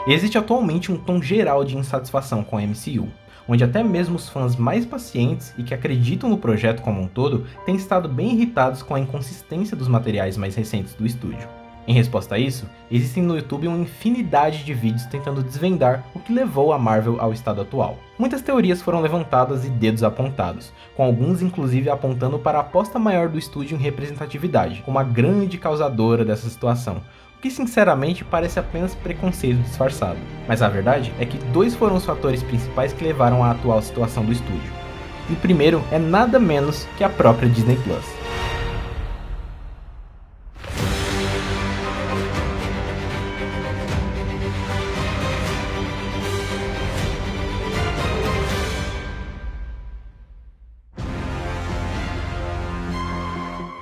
Existe atualmente um tom geral de insatisfação com a MCU, onde até mesmo os fãs mais pacientes e que acreditam no projeto como um todo têm estado bem irritados com a inconsistência dos materiais mais recentes do estúdio. Em resposta a isso, existem no YouTube uma infinidade de vídeos tentando desvendar o que levou a Marvel ao estado atual. Muitas teorias foram levantadas e dedos apontados, com alguns inclusive apontando para a aposta maior do estúdio em representatividade, como a grande causadora dessa situação, o que sinceramente parece apenas preconceito disfarçado. Mas a verdade é que dois foram os fatores principais que levaram à atual situação do estúdio. E o primeiro é nada menos que a própria Disney Plus.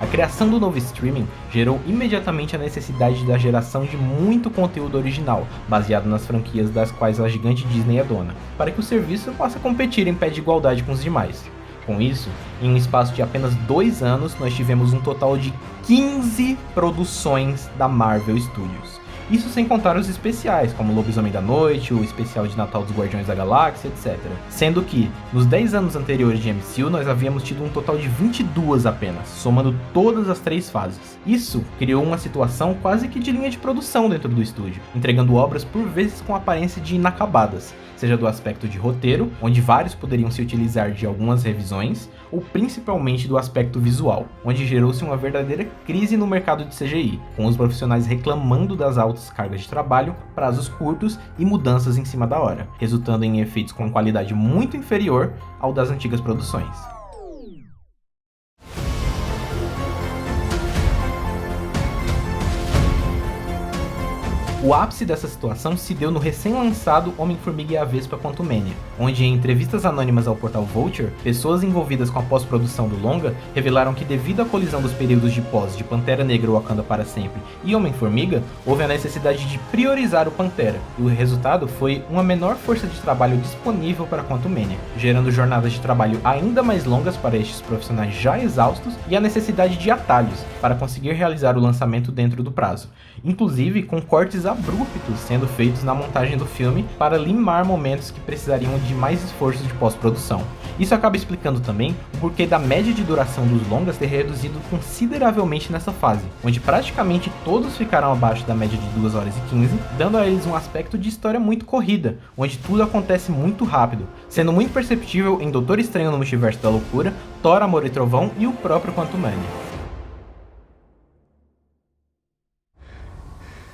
A criação do novo streaming gerou imediatamente a necessidade da geração de muito conteúdo original, baseado nas franquias das quais a gigante Disney é dona, para que o serviço possa competir em pé de igualdade com os demais. Com isso, em um espaço de apenas 2 anos, nós tivemos um total de 15 produções da Marvel Studios. Isso sem contar os especiais, como Lobisomem da Noite, o especial de Natal dos Guardiões da Galáxia, etc. Sendo que, nos 10 anos anteriores de MCU, nós havíamos tido um total de 22 apenas, somando todas as 3 fases. Isso criou uma situação quase que de linha de produção dentro do estúdio, entregando obras por vezes com aparência de inacabadas, seja do aspecto de roteiro, onde vários poderiam se utilizar de algumas revisões, ou principalmente do aspecto visual, onde gerou-se uma verdadeira crise no mercado de CGI, com os profissionais reclamando das altas cargas de trabalho, prazos curtos e mudanças em cima da hora, resultando em efeitos com qualidade muito inferior ao das antigas produções. O ápice dessa situação se deu no recém-lançado Homem-Formiga e a Vespa Quantumania, onde em entrevistas anônimas ao portal Vulture, pessoas envolvidas com a pós-produção do longa revelaram que devido à colisão dos períodos de pós de Pantera Negra Wakanda para Sempre e Homem-Formiga, houve a necessidade de priorizar o Pantera, e o resultado foi uma menor força de trabalho disponível para Quantumania, gerando jornadas de trabalho ainda mais longas para estes profissionais já exaustos e a necessidade de atalhos para conseguir realizar o lançamento dentro do prazo, inclusive com cortes abruptos sendo feitos na montagem do filme para limar momentos que precisariam de mais esforços de pós-produção. Isso acaba explicando também o porquê da média de duração dos longas ter reduzido consideravelmente nessa fase, onde praticamente todos ficaram abaixo da média de 2 horas e 15, dando a eles um aspecto de história muito corrida, onde tudo acontece muito rápido, sendo muito perceptível em Doutor Estranho no Multiverso da Loucura, Thor, Amor e Trovão e o próprio Quantumania.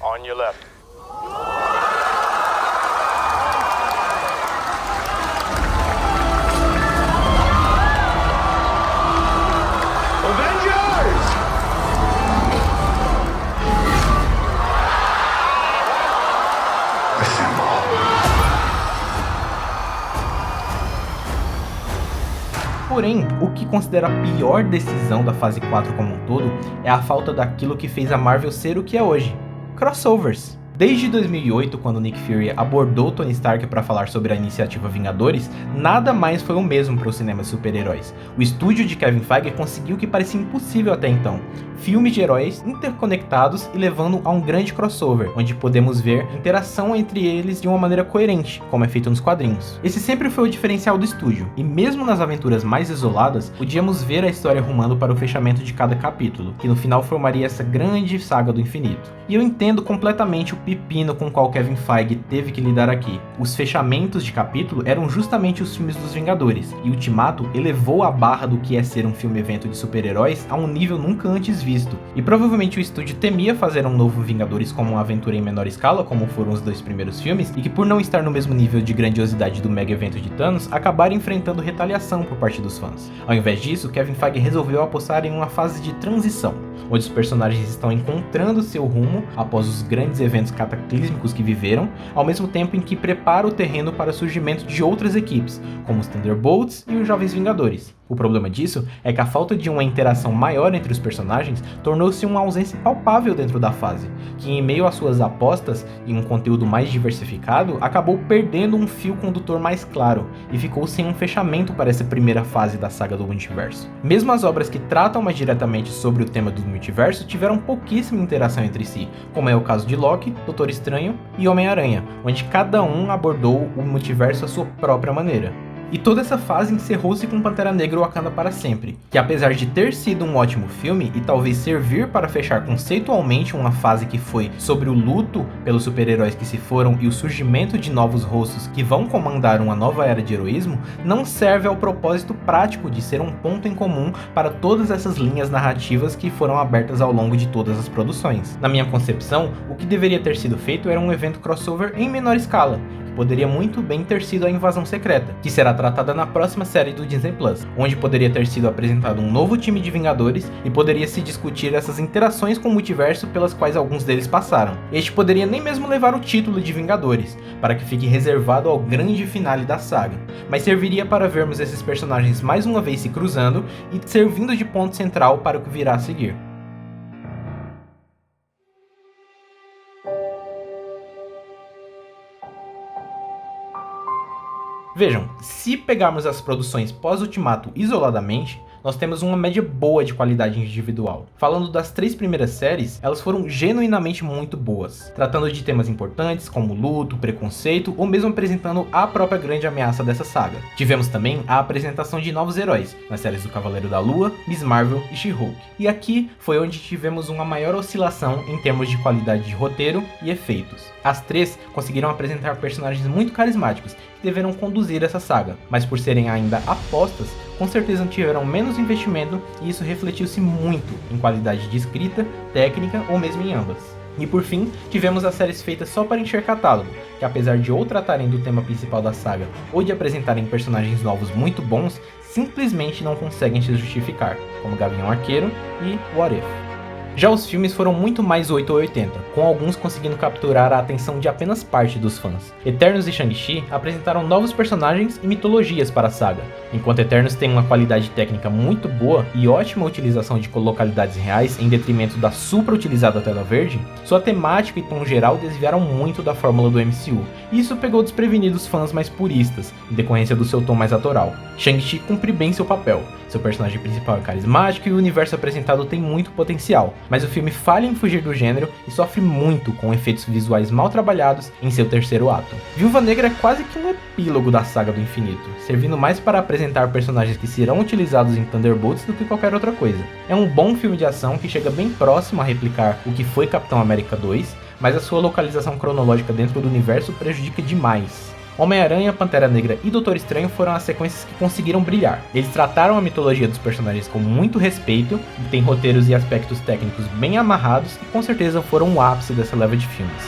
On your left. Avengers! Assemble. Porém, o que considero a pior decisão da fase 4 como um todo é a falta daquilo que fez a Marvel ser o que é hoje: crossovers. Desde 2008, quando Nick Fury abordou Tony Stark para falar sobre a iniciativa Vingadores, nada mais foi o mesmo para o cinema de super-heróis. O estúdio de Kevin Feige conseguiu o que parecia impossível até então: filmes de heróis interconectados e levando a um grande crossover, onde podemos ver interação entre eles de uma maneira coerente, como é feito nos quadrinhos. Esse sempre foi o diferencial do estúdio, e mesmo nas aventuras mais isoladas, podíamos ver a história rumando para o fechamento de cada capítulo, que no final formaria essa grande saga do infinito. E eu entendo completamente o pepino com o qual Kevin Feige teve que lidar aqui. Os fechamentos de capítulo eram justamente os filmes dos Vingadores, e Ultimato elevou a barra do que é ser um filme-evento de super-heróis a um nível nunca antes visto, e provavelmente o estúdio temia fazer um novo Vingadores como uma aventura em menor escala, como foram os 2 primeiros filmes, e que por não estar no mesmo nível de grandiosidade do mega evento de Thanos, acabaram enfrentando retaliação por parte dos fãs. Ao invés disso, Kevin Feige resolveu apostar em uma fase de transição, onde os personagens estão encontrando seu rumo após os grandes eventos cataclísmicos que viveram, ao mesmo tempo em que prepara o terreno para o surgimento de outras equipes, como os Thunderbolts e os Jovens Vingadores. O problema disso é que a falta de uma interação maior entre os personagens tornou-se uma ausência palpável dentro da fase, que em meio às suas apostas e um conteúdo mais diversificado, acabou perdendo um fio condutor mais claro e ficou sem um fechamento para essa primeira fase da saga do multiverso. Mesmo as obras que tratam mais diretamente sobre o tema do multiverso tiveram pouquíssima interação entre si, como é o caso de Loki, Doutor Estranho e Homem-Aranha, onde cada um abordou o multiverso à sua própria maneira. E toda essa fase encerrou-se com Pantera Negra Wakanda para Sempre, que apesar de ter sido um ótimo filme e talvez servir para fechar conceitualmente uma fase que foi sobre o luto pelos super-heróis que se foram e o surgimento de novos rostos que vão comandar uma nova era de heroísmo, não serve ao propósito prático de ser um ponto em comum para todas essas linhas narrativas que foram abertas ao longo de todas as produções. Na minha concepção, o que deveria ter sido feito era um evento crossover em menor escala, poderia muito bem ter sido a Invasão Secreta, que será tratada na próxima série do Disney Plus, onde poderia ter sido apresentado um novo time de Vingadores e poderia se discutir essas interações com o multiverso pelas quais alguns deles passaram. Este poderia nem mesmo levar o título de Vingadores, para que fique reservado ao grande finale da saga, mas serviria para vermos esses personagens mais uma vez se cruzando e servindo de ponto central para o que virá a seguir. Vejam, se pegarmos as produções pós-Ultimato isoladamente, nós temos uma média boa de qualidade individual. Falando das 3 primeiras séries, elas foram genuinamente muito boas, tratando de temas importantes como luto, preconceito ou mesmo apresentando a própria grande ameaça dessa saga. Tivemos também a apresentação de novos heróis, nas séries do Cavaleiro da Lua, Miss Marvel e She-Hulk. E aqui foi onde tivemos uma maior oscilação em termos de qualidade de roteiro e efeitos. As 3 conseguiram apresentar personagens muito carismáticos que deveram conduzir essa saga, mas por serem ainda apostas, com certeza tiveram menos investimento e isso refletiu-se muito em qualidade de escrita, técnica ou mesmo em ambas. E por fim, tivemos as séries feitas só para encher catálogo, que apesar de ou tratarem do tema principal da saga ou de apresentarem personagens novos muito bons, simplesmente não conseguem se justificar, como Gavião Arqueiro e What If. Já os filmes foram muito mais 8 ou 80, com alguns conseguindo capturar a atenção de apenas parte dos fãs. Eternos e Shang-Chi apresentaram novos personagens e mitologias para a saga. Enquanto Eternos tem uma qualidade técnica muito boa e ótima utilização de localidades reais em detrimento da supra-utilizada tela verde, sua temática e tom geral desviaram muito da fórmula do MCU, e isso pegou desprevenidos os fãs mais puristas, em decorrência do seu tom mais autoral. Shang-Chi cumpre bem seu papel. Seu personagem principal é carismático e o universo apresentado tem muito potencial, mas o filme falha em fugir do gênero e sofre muito com efeitos visuais mal trabalhados em seu terceiro ato. Viúva Negra é quase que um epílogo da saga do infinito, servindo mais para apresentar personagens que serão utilizados em Thunderbolts do que qualquer outra coisa. É um bom filme de ação que chega bem próximo a replicar o que foi Capitão América 2, mas a sua localização cronológica dentro do universo prejudica demais. Homem-Aranha, Pantera Negra e Doutor Estranho foram as sequências que conseguiram brilhar. Eles trataram a mitologia dos personagens com muito respeito, e têm roteiros e aspectos técnicos bem amarrados e com certeza foram o ápice dessa leva de filmes.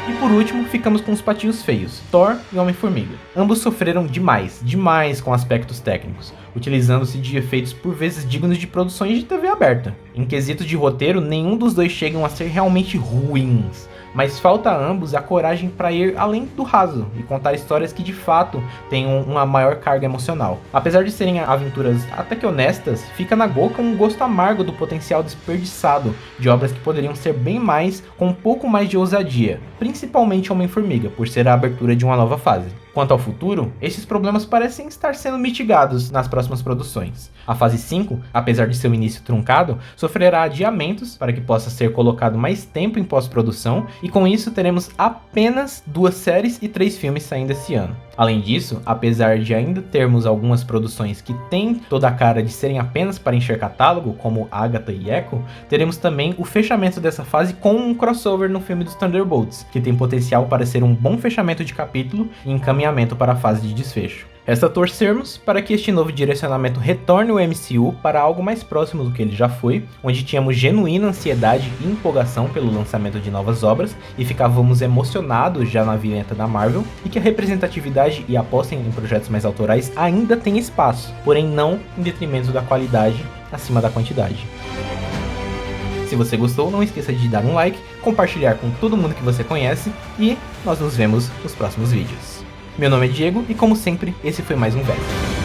E por último, ficamos com os patinhos feios, Thor e Homem-Formiga. Ambos sofreram demais com aspectos técnicos, utilizando-se de efeitos por vezes dignos de produções de TV aberta. Em quesito de roteiro, nenhum dos dois chegam a ser realmente ruins, mas falta a ambos a coragem para ir além do raso e contar histórias que de fato tenham uma maior carga emocional. Apesar de serem aventuras até que honestas, fica na boca um gosto amargo do potencial desperdiçado de obras que poderiam ser bem mais, com um pouco mais de ousadia, principalmente Homem-Formiga, por ser a abertura de uma nova fase. Quanto ao futuro, esses problemas parecem estar sendo mitigados nas próximas produções. A fase 5, apesar de seu início truncado, sofrerá adiamentos para que possa ser colocado mais tempo em pós-produção, e com isso teremos apenas 2 séries e 3 filmes saindo esse ano. Além disso, apesar de ainda termos algumas produções que têm toda a cara de serem apenas para encher catálogo, como Agatha e Echo, teremos também o fechamento dessa fase com um crossover no filme dos Thunderbolts, que tem potencial para ser um bom fechamento de capítulo e encaminhamento para a fase de desfecho. Resta torcermos para que este novo direcionamento retorne o MCU para algo mais próximo do que ele já foi, onde tínhamos genuína ansiedade e empolgação pelo lançamento de novas obras e ficávamos emocionados já na vinheta da Marvel, e que a representatividade e a aposta em projetos mais autorais ainda tem espaço, porém não em detrimento da qualidade acima da quantidade. Se você gostou, não esqueça de dar um like, compartilhar com todo mundo que você conhece e nós nos vemos nos próximos vídeos. Meu nome é Diego e como sempre, esse foi mais um Verso.